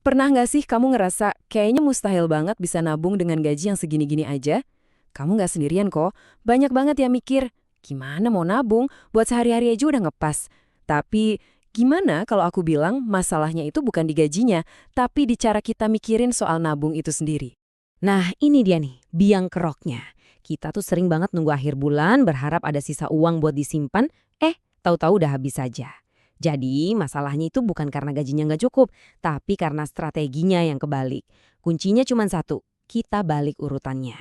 Pernah nggak sih kamu ngerasa kayaknya mustahil banget bisa nabung dengan gaji yang segini-gini aja? Kamu nggak sendirian kok. Banyak banget yang mikir, gimana mau nabung? Buat sehari-hari aja udah ngepas. Tapi gimana kalau aku bilang masalahnya itu bukan di gajinya, tapi di cara kita mikirin soal nabung itu sendiri? Nah, ini dia nih, biang keroknya. Kita tuh sering banget nunggu akhir bulan berharap ada sisa uang buat disimpan, tahu-tahu udah habis saja. Jadi, masalahnya itu bukan karena gajinya nggak cukup, tapi karena strateginya yang kebalik. Kuncinya cuma satu, kita balik urutannya.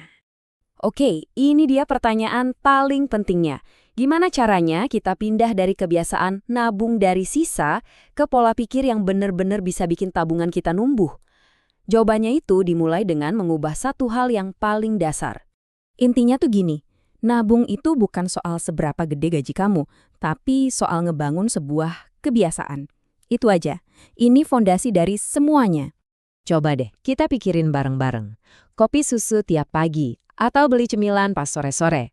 Oke, ini dia pertanyaan paling pentingnya. Gimana caranya kita pindah dari kebiasaan nabung dari sisa ke pola pikir yang benar-benar bisa bikin tabungan kita numbuh? Jawabannya itu dimulai dengan mengubah satu hal yang paling dasar. Intinya tuh gini, nabung itu bukan soal seberapa gede gaji kamu, tapi soal ngebangun sebuah kebiasaan. Itu aja. Ini fondasi dari semuanya. Coba deh, kita pikirin bareng-bareng. Kopi susu tiap pagi, atau beli cemilan pas sore-sore.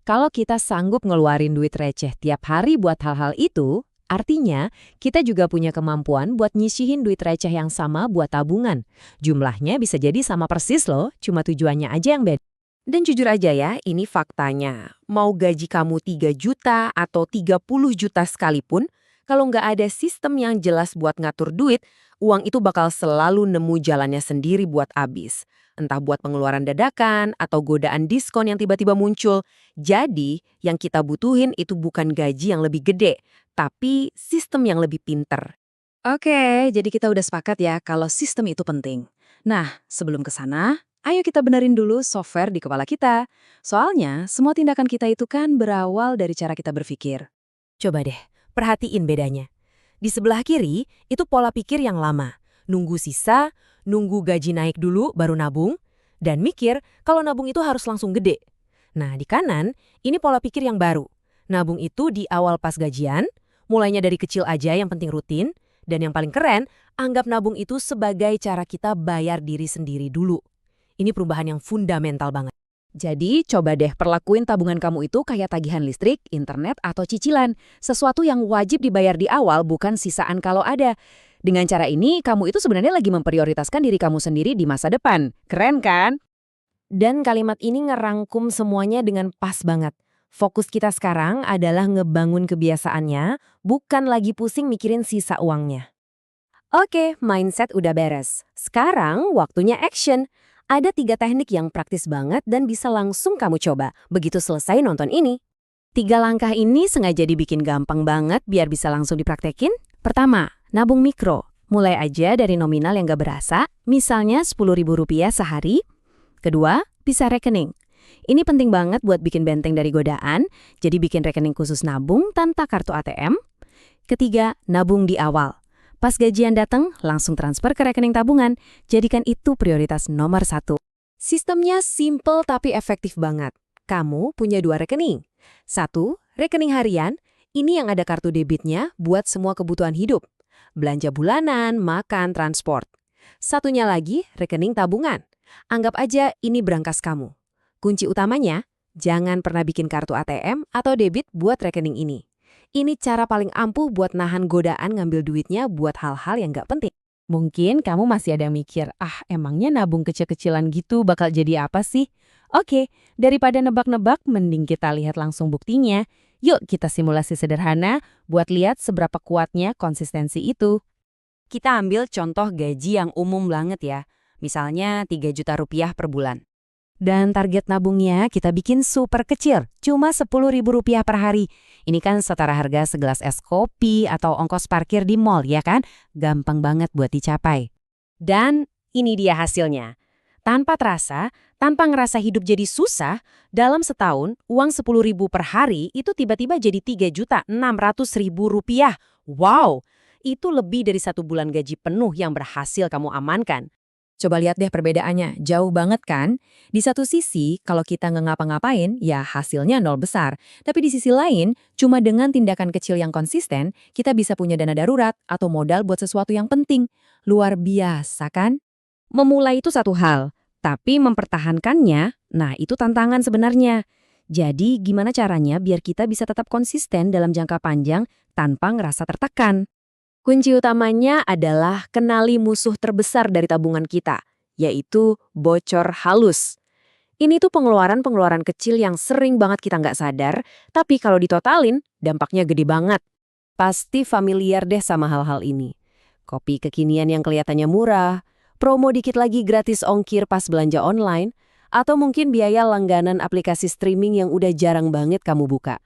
Kalau kita sanggup ngeluarin duit receh tiap hari buat hal-hal itu, artinya kita juga punya kemampuan buat nyisihin duit receh yang sama buat tabungan. Jumlahnya bisa jadi sama persis loh, cuma tujuannya aja yang beda. Dan jujur aja ya, ini faktanya. Mau gaji kamu 3 juta atau 30 juta sekalipun, kalau nggak ada sistem yang jelas buat ngatur duit, uang itu bakal selalu nemu jalannya sendiri buat habis. Entah buat pengeluaran dadakan atau godaan diskon yang tiba-tiba muncul. Jadi, yang kita butuhin itu bukan gaji yang lebih gede, tapi sistem yang lebih pinter. Oke, jadi kita udah sepakat ya kalau sistem itu penting. Nah, sebelum ke sana, ayo kita benerin dulu software di kepala kita. Soalnya, semua tindakan kita itu kan berawal dari cara kita berpikir. Coba deh, perhatiin bedanya. Di sebelah kiri, itu pola pikir yang lama. Nunggu sisa, nunggu gaji naik dulu baru nabung, dan mikir kalau nabung itu harus langsung gede. Nah, di kanan, ini pola pikir yang baru. Nabung itu di awal pas gajian, mulainya dari kecil aja yang penting rutin, dan yang paling keren, anggap nabung itu sebagai cara kita bayar diri sendiri dulu. Ini perubahan yang fundamental banget. Jadi, coba deh perlakuin tabungan kamu itu kayak tagihan listrik, internet, atau cicilan. Sesuatu yang wajib dibayar di awal, bukan sisaan kalau ada. Dengan cara ini, kamu itu sebenarnya lagi memprioritaskan diri kamu sendiri di masa depan. Keren kan? Dan kalimat ini ngerangkum semuanya dengan pas banget. Fokus kita sekarang adalah ngebangun kebiasaannya, bukan lagi pusing mikirin sisa uangnya. Oke, mindset udah beres. Sekarang waktunya action. Ada 3 teknik yang praktis banget dan bisa langsung kamu coba begitu selesai nonton ini. 3 langkah ini sengaja dibikin gampang banget biar bisa langsung dipraktekin. Pertama, nabung mikro. Mulai aja dari nominal yang gak berasa, misalnya Rp10.000 sehari. Kedua, pisah rekening. Ini penting banget buat bikin benteng dari godaan, jadi bikin rekening khusus nabung tanpa kartu ATM. Ketiga, nabung di awal. Pas gajian datang, langsung transfer ke rekening tabungan. Jadikan itu prioritas nomor 1. Sistemnya simple tapi efektif banget. Kamu punya 2 rekening. 1, rekening harian. Ini yang ada kartu debitnya buat semua kebutuhan hidup. Belanja bulanan, makan, transport. Satunya lagi, rekening tabungan. Anggap aja ini brankas kamu. Kunci utamanya, jangan pernah bikin kartu ATM atau debit buat rekening ini. Ini cara paling ampuh buat nahan godaan ngambil duitnya buat hal-hal yang nggak penting. Mungkin kamu masih ada yang mikir, emangnya nabung kecil-kecilan gitu bakal jadi apa sih? Oke, daripada nebak-nebak, mending kita lihat langsung buktinya. Yuk kita simulasi sederhana buat lihat seberapa kuatnya konsistensi itu. Kita ambil contoh gaji yang umum banget ya. Misalnya 3 juta rupiah per bulan. Dan target nabungnya kita bikin super kecil, cuma Rp10.000 per hari. Ini kan setara harga segelas es kopi atau ongkos parkir di mall, ya kan? Gampang banget buat dicapai. Dan ini dia hasilnya. Tanpa terasa, tanpa ngerasa hidup jadi susah, dalam setahun uang Rp10.000 per hari itu tiba-tiba jadi Rp3.600.000. Wow, itu lebih dari 1 bulan gaji penuh yang berhasil kamu amankan. Coba lihat deh perbedaannya, jauh banget kan? Di satu sisi, kalau kita nggak ngapa-ngapain, ya hasilnya nol besar. Tapi di sisi lain, cuma dengan tindakan kecil yang konsisten, kita bisa punya dana darurat atau modal buat sesuatu yang penting. Luar biasa kan? Memulai itu satu hal, tapi mempertahankannya, nah itu tantangan sebenarnya. Jadi gimana caranya biar kita bisa tetap konsisten dalam jangka panjang tanpa ngerasa tertekan? Kunci utamanya adalah kenali musuh terbesar dari tabungan kita, yaitu bocor halus. Ini tuh pengeluaran-pengeluaran kecil yang sering banget kita nggak sadar, tapi kalau ditotalin, dampaknya gede banget. Pasti familiar deh sama hal-hal ini. Kopi kekinian yang kelihatannya murah, promo dikit lagi gratis ongkir pas belanja online, atau mungkin biaya langganan aplikasi streaming yang udah jarang banget kamu buka.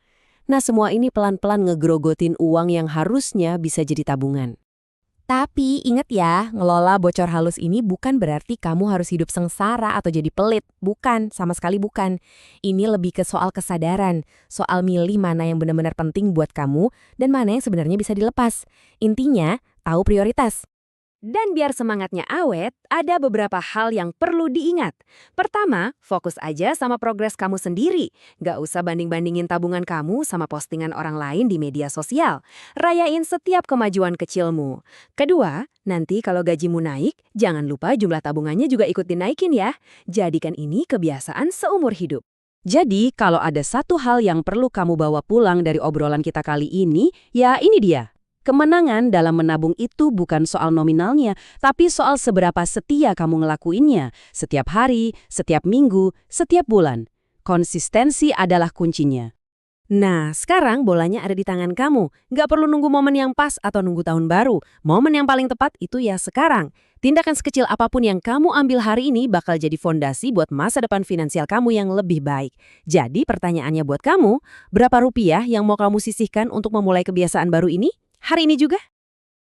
Nah, semua ini pelan-pelan ngegrogotin uang yang harusnya bisa jadi tabungan. Tapi ingat ya, ngelola bocor halus ini bukan berarti kamu harus hidup sengsara atau jadi pelit. Bukan, sama sekali bukan. Ini lebih ke soal kesadaran, soal milih mana yang benar-benar penting buat kamu dan mana yang sebenarnya bisa dilepas. Intinya, tahu prioritas. Dan biar semangatnya awet, ada beberapa hal yang perlu diingat. Pertama, fokus aja sama progres kamu sendiri. Nggak usah banding-bandingin tabungan kamu sama postingan orang lain di media sosial. Rayain setiap kemajuan kecilmu. Kedua, nanti kalau gajimu naik, jangan lupa jumlah tabungannya juga ikut dinaikin ya. Jadikan ini kebiasaan seumur hidup. Jadi, kalau ada satu hal yang perlu kamu bawa pulang dari obrolan kita kali ini, ya ini dia. Kemenangan dalam menabung itu bukan soal nominalnya, tapi soal seberapa setia kamu ngelakuinnya. Setiap hari, setiap minggu, setiap bulan. Konsistensi adalah kuncinya. Nah, sekarang bolanya ada di tangan kamu. Nggak perlu nunggu momen yang pas atau nunggu tahun baru. Momen yang paling tepat itu ya sekarang. Tindakan sekecil apapun yang kamu ambil hari ini bakal jadi fondasi buat masa depan finansial kamu yang lebih baik. Jadi pertanyaannya buat kamu, berapa rupiah yang mau kamu sisihkan untuk memulai kebiasaan baru ini? Hari ini juga?